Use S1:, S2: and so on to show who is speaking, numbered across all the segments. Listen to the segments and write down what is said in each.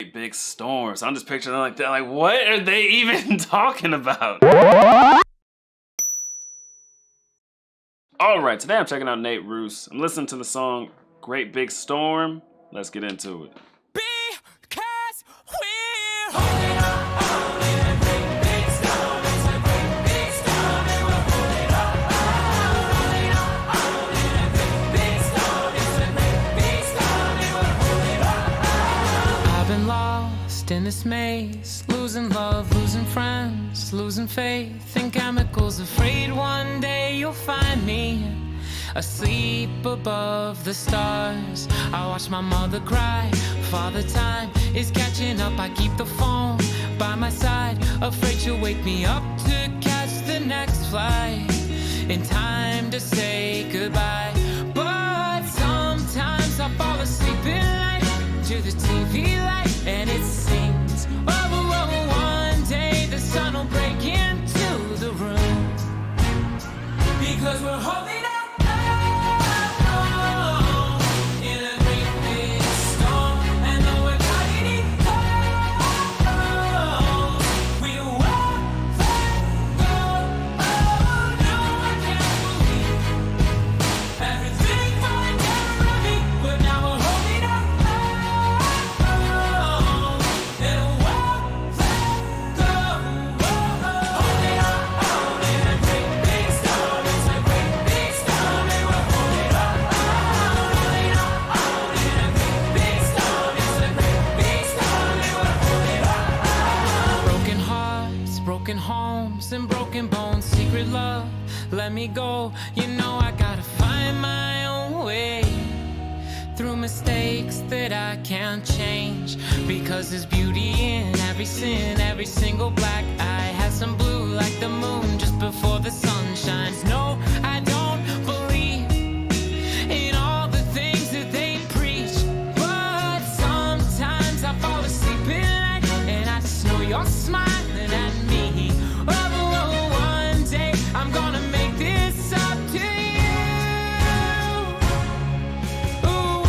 S1: great big storm. So I'm just picturing them like that. Like, what are they even talking about? All right, today I'm checking out Nate Ruess. I'm listening to the song Great Big Storm. Let's get into it.
S2: Because we're holding on in a great big storm. It's a great big storm, and we're holding on in a great big storm. It's a great big storm, and we're holding on. I've been lost in this maze, losing love, losing friends, losing faith in chemicals. Afraid one day you'll find me asleep above the stars. I watch my mother cry. Father time is catching up. I keep the phone by my side, afraid you'll wake me up to catch the next flight in time to say goodbye. But sometimes I fall asleep in light to the TV light, and it sings, oh, oh, oh, one day the sun will break into the room, because we're holding on. Broken homes and broken bones, secret love, let me go. You know I gotta find my own way through mistakes that I can't change, because there's beauty in every sin. Every single black eye has some blue, like the moon just before the sun shines. No, I don't believe in all the things that they preach, but sometimes I fall asleep in night and I just know you're smiling at me. One day I'm gonna make this up to you. Ooh,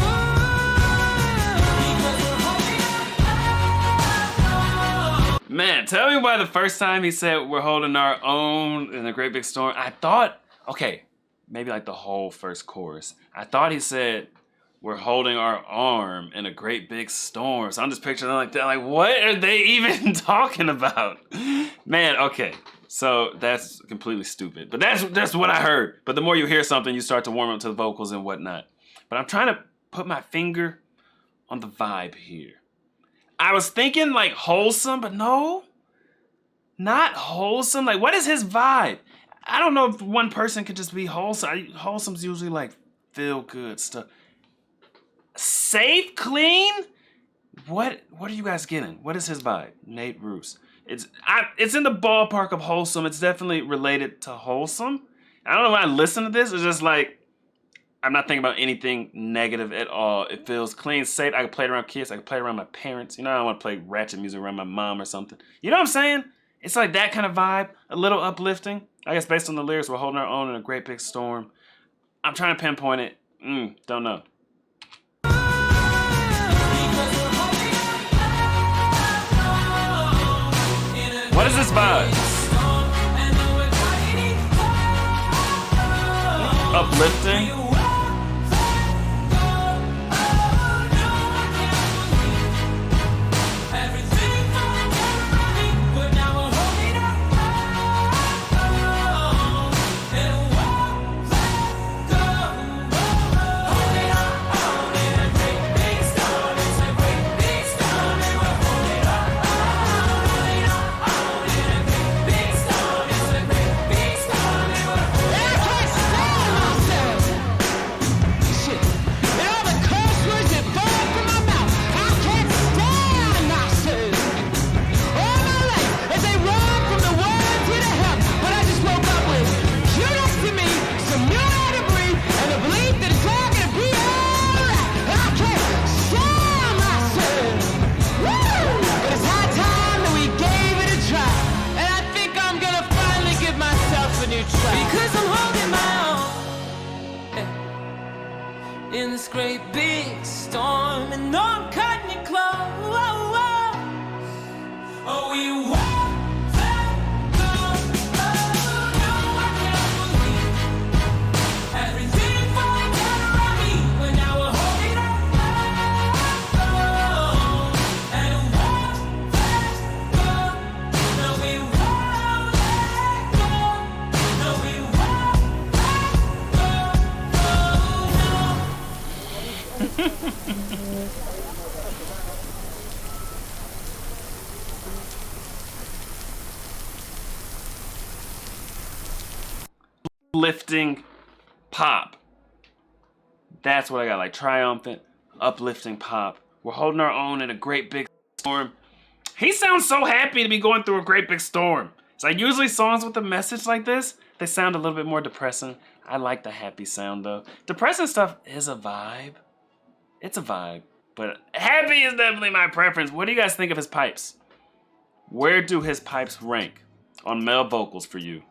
S1: Man, tell me why the first time he said we're holding our own in a great big storm, I thought, okay, maybe like the whole first chorus, I thought he said we're holding our arm in a great big storm. So I'm just picturing them like that. Like, what are they even talking about? Man, okay. So that's completely stupid. But that's what I heard. But the more you hear something, you start to warm up to the vocals and whatnot. But I'm trying to put my finger on the vibe here. I was thinking like wholesome, but no, not wholesome. Like, what is his vibe? I don't know if one person could just be wholesome. Wholesome's usually like feel good stuff. Safe, clean? What are you guys getting? What is his vibe? Nate Ruess. It's in the ballpark of wholesome. It's definitely related to wholesome. I don't know, when I listen to this, it's just like, I'm not thinking about anything negative at all. It feels clean, safe. I can play it around kids. I can play it around my parents. You know, I don't want to play ratchet music around my mom or something. You know what I'm saying? It's like that kind of vibe, a little uplifting. I guess based on the lyrics, we're holding our own in a great big storm. I'm trying to pinpoint it. Don't know. What is this vibe? Uplifting? Uplifting pop. That's what I got, like triumphant, uplifting pop. We're holding our own in a great big storm. He sounds so happy to be going through a great big storm. It's like usually songs with a message like this, they sound a little bit more depressing. I like the happy sound though. Depressing stuff is a vibe. It's a vibe. But happy is definitely my preference. What do you guys think of his pipes? Where do his pipes rank on male vocals for you?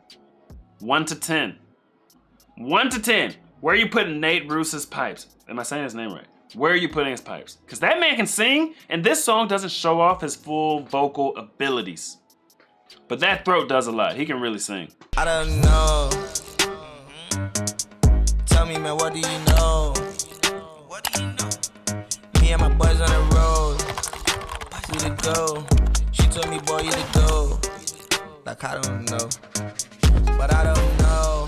S1: 1 to 10. 1 to 10. Where are you putting Nate Ruess's pipes? Am I saying his name right? Where are you putting his pipes? Because that man can sing, and this song doesn't show off his full vocal abilities. But that throat does a lot. He can really sing.
S3: I don't know. Tell me, man, what do you know? What do you know? Me and my boys on the road. We to go. She told me, boy, you to go. Like, I don't know. But I don't know.